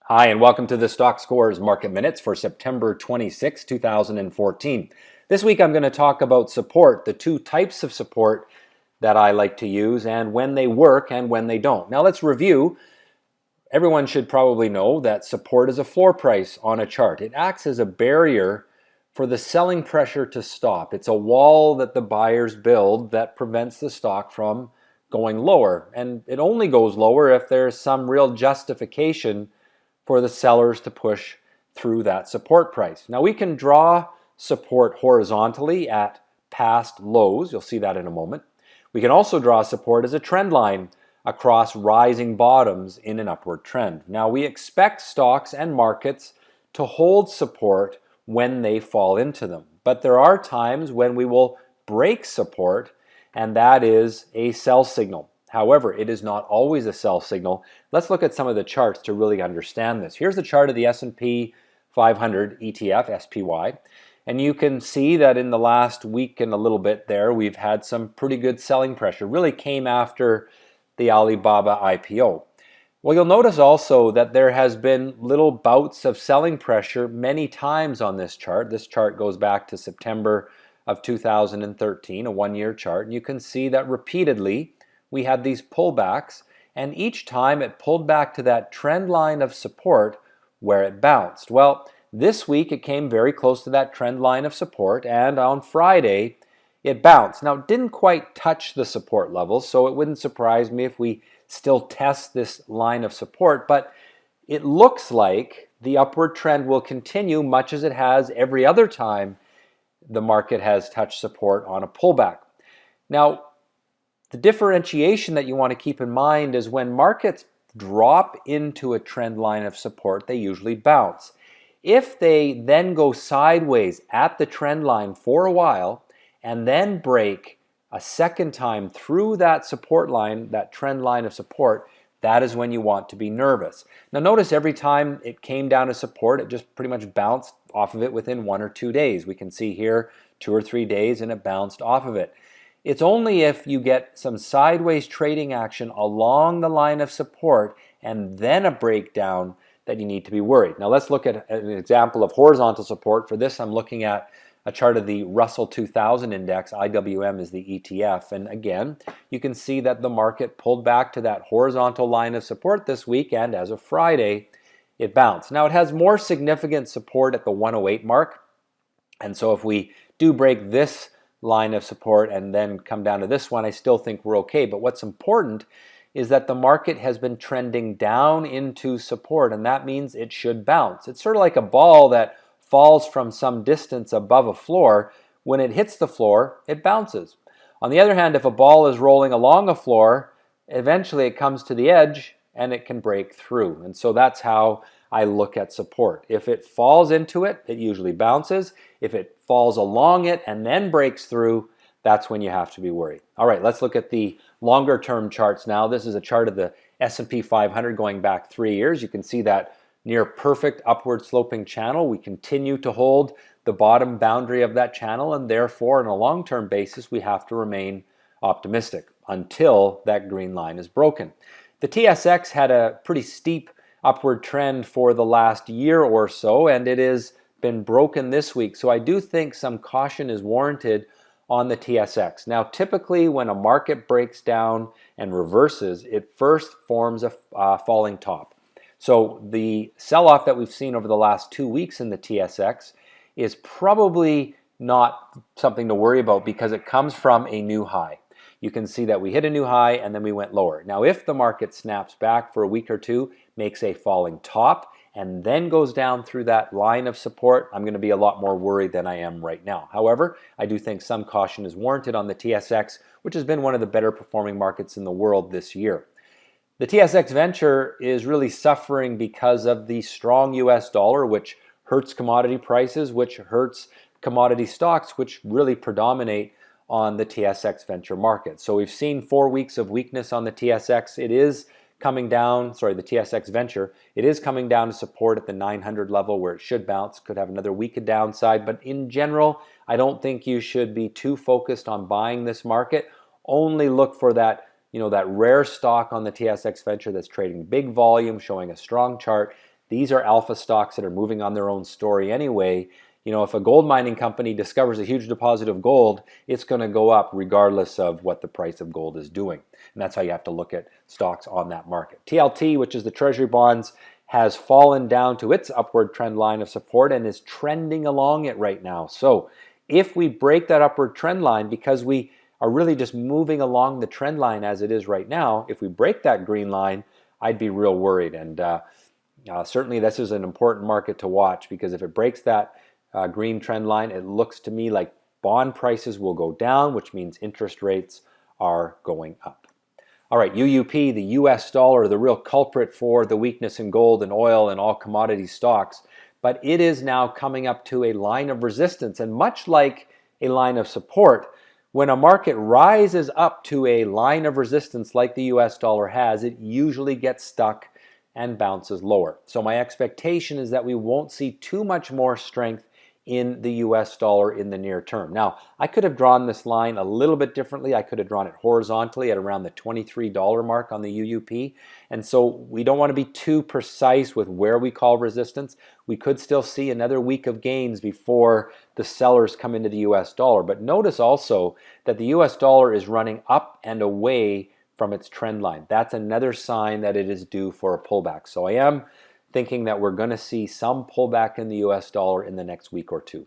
Hi, and welcome to the Stockscores Market Minutes for September 26, 2014. This week I'm going to talk about support, the two types of support that I like to use, and when they work and when they don't. Now let's review. Everyone should probably know that support is a floor price on a chart. It acts as a barrier for the selling pressure to stop. It's a wall that the buyers build that prevents the stock from going lower. And it only goes lower if there's some real justification for the sellers to push through that support price. Now we can draw support horizontally at past lows. You'll see that in a moment. We can also draw support as a trend line across rising bottoms in an upward trend. Now we expect stocks and markets to hold support when they fall into them. But there are times when we will break support, and that is a sell signal. However, it is not always a sell signal. Let's look at some of the charts to really understand this. Here's the chart of the S&P 500 ETF, SPY. And you can see that in the last week and a little bit there, we've had some pretty good selling pressure. Really came after the Alibaba IPO. Well, you'll notice also that there has been little bouts of selling pressure many times on this chart. This chart goes back to September of 2013, a one-year chart. And you can see that repeatedly we had these pullbacks, and each time it pulled back to that trend line of support where it bounced. Well, this week it came very close to that trend line of support, and on Friday it bounced. Now, it didn't quite touch the support levels, so it wouldn't surprise me if we still test this line of support, but it looks like the upward trend will continue much as it has every other time the market has touched support on a pullback. Now, the differentiation that you want to keep in mind is when markets drop into a trend line of support, they usually bounce. If they then go sideways at the trend line for a while and then break a second time through that support line, that trend line of support, that is when you want to be nervous. Now notice every time it came down to support, it just pretty much bounced off of it within 1 or 2 days. We can see here 2 or 3 days and it bounced off of it. It's only if you get some sideways trading action along the line of support and then a breakdown that you need to be worried. Now let's look at an example of horizontal support. For this, I'm looking at a chart of the Russell 2000 index. IWM is the ETF. And again, you can see that the market pulled back to that horizontal line of support this week, and as of Friday, it bounced. Now it has more significant support at the 108 mark. And so if we do break this line of support and then come down to this one, I still think we're okay. But what's important is that the market has been trending down into support, and that means it should bounce. It's sort of like a ball that falls from some distance above a floor. When it hits the floor, it bounces. On the other hand, if a ball is rolling along a floor, eventually it comes to the edge and it can break through. And so that's how I look at support. If it falls into it, it usually bounces. If it falls along it and then breaks through, that's when you have to be worried. All right, let's look at the longer term charts now. This is a chart of the S&P 500 going back 3 years. You can see that near perfect upward sloping channel. We continue to hold the bottom boundary of that channel, and therefore on a long-term basis we have to remain optimistic until that green line is broken. The TSX had a pretty steep upward trend for the last year or so, and it has been broken this week. So I do think some caution is warranted on the TSX. Now, typically when a market breaks down and reverses, it first forms a falling top. So the sell-off that we've seen over the last 2 weeks in the TSX is probably not something to worry about because it comes from a new high. You can see that we hit a new high and then we went lower. Now, if the market snaps back for a week or two, makes a falling top, and then goes down through that line of support, I'm going to be a lot more worried than I am right now. However, I do think some caution is warranted on the TSX, which has been one of the better performing markets in the world this year. The TSX Venture is really suffering because of the strong US dollar, which hurts commodity prices, which hurts commodity stocks, which really predominate on the TSX Venture market. So we've seen 4 weeks of weakness on the TSX. It is coming down, the TSX Venture, it is coming down to support at the 900 level where it should bounce, could have another week of downside, but in general, I don't think you should be too focused on buying this market. Only look for that, that rare stock on the TSX Venture that's trading big volume, showing a strong chart. These are alpha stocks that are moving on their own story anyway. If a gold mining company discovers a huge deposit of gold, it's going to go up regardless of what the price of gold is doing. And that's how you have to look at stocks on that market. TLT, which is the Treasury bonds, has fallen down to its upward trend line of support and is trending along it right now. So if we break that upward trend line, because we are really just moving along the trend line as it is right now, if we break that green line, I'd be real worried. And certainly this is an important market to watch, because if it breaks that green trend line, it looks to me like bond prices will go down, which means interest rates are going up. All right, UUP, the US dollar, the real culprit for the weakness in gold and oil and all commodity stocks, but it is now coming up to a line of resistance. And much like a line of support, when a market rises up to a line of resistance like the US dollar has, it usually gets stuck and bounces lower. So my expectation is that we won't see too much more strength in the US dollar in the near term. Now, I could have drawn this line a little bit differently. I could have drawn it horizontally at around the $23 mark on the UUP. And so we don't want to be too precise with where we call resistance. We could still see another week of gains before the sellers come into the US dollar. But notice also that the US dollar is running up and away from its trend line. That's another sign that it is due for a pullback. So I am thinking that we're going to see some pullback in the US dollar in the next week or two.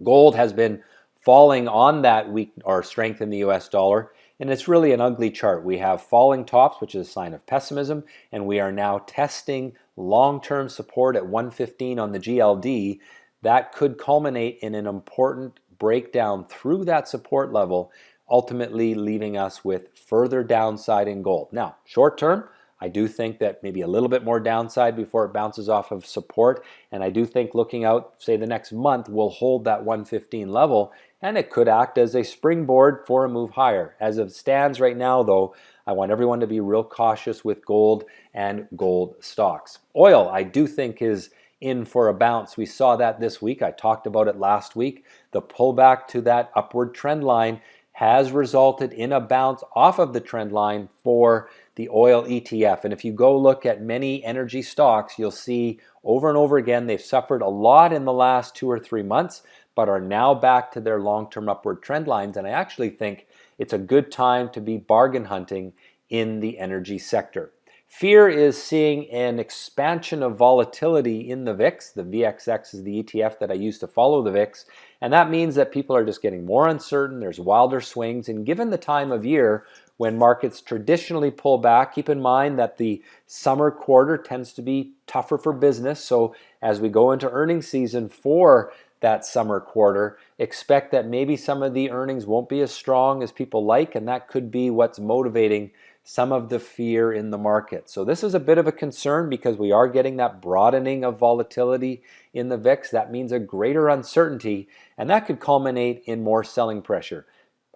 Gold has been falling on that weak or strength in the US dollar, and it's really an ugly chart. We have falling tops, which is a sign of pessimism, and we are now testing long-term support at 115 on the GLD. That could culminate in an important breakdown through that support level, ultimately leaving us with further downside in gold. Now, short term, I do think that maybe a little bit more downside before it bounces off of support. And I do think looking out, say the next month, we'll hold that 115 level, and it could act as a springboard for a move higher. As it stands right now, though, I want everyone to be real cautious with gold and gold stocks. Oil, I do think, is in for a bounce. We saw that this week. I talked about it last week. The pullback to that upward trend line has resulted in a bounce off of the trend line for the oil ETF. And if you go look at many energy stocks, you'll see over and over again they've suffered a lot in the last 2 or 3 months, but are now back to their long-term upward trend lines. And I actually think it's a good time to be bargain hunting in the energy sector. Fear is seeing an expansion of volatility in the VIX. The VXX is the ETF that I use to follow the VIX. And that means that people are just getting more uncertain. There's wilder swings. And given the time of year when markets traditionally pull back, keep in mind that the summer quarter tends to be tougher for business. So as we go into earnings season for that summer quarter, expect that maybe some of the earnings won't be as strong as people like. And that could be what's motivating some of the fear in the market. So this is a bit of a concern because we are getting that broadening of volatility in the VIX. That means a greater uncertainty, and that could culminate in more selling pressure.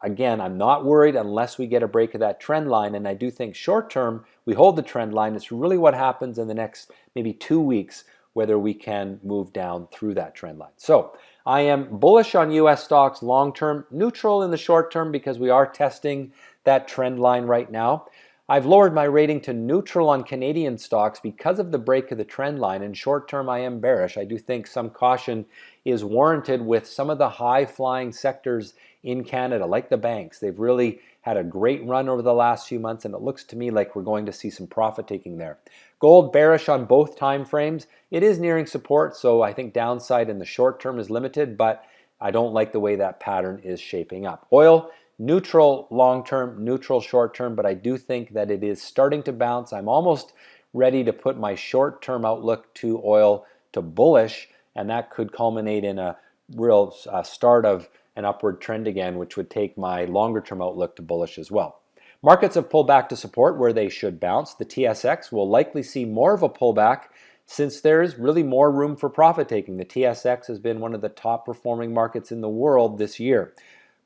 Again, I'm not worried unless we get a break of that trend line, and I do think short term we hold the trend line. It's really what happens in the next maybe 2 weeks whether we can move down through that trend line. So I am bullish on US stocks long term, neutral in the short term because we are testing that trend line right now. I've lowered my rating to neutral on Canadian stocks because of the break of the trend line. In short term, I am bearish. I do think some caution is warranted with some of the high-flying sectors in Canada, like the banks. They've really had a great run over the last few months, and it looks to me like we're going to see some profit taking there. Gold, bearish on both time frames. It is nearing support, so I think downside in the short term is limited, but I don't like the way that pattern is shaping up. Oil, neutral long-term, neutral short-term, but I do think that it is starting to bounce. I'm almost ready to put my short-term outlook to oil to bullish, and that could culminate in a real start of an upward trend again, which would take my longer-term outlook to bullish as well. Markets have pulled back to support where they should bounce. The TSX will likely see more of a pullback since there's really more room for profit taking. The TSX has been one of the top performing markets in the world this year.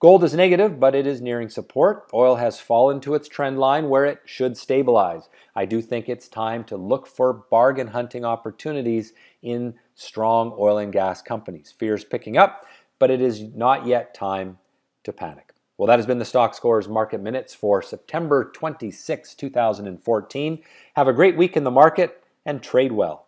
Gold is negative, but it is nearing support. Oil has fallen to its trend line where it should stabilize. I do think it's time to look for bargain hunting opportunities in strong oil and gas companies. Fear is picking up, but it is not yet time to panic. Well, that has been the Stockscores Market Minutes for September 26, 2014. Have a great week in the market and trade well.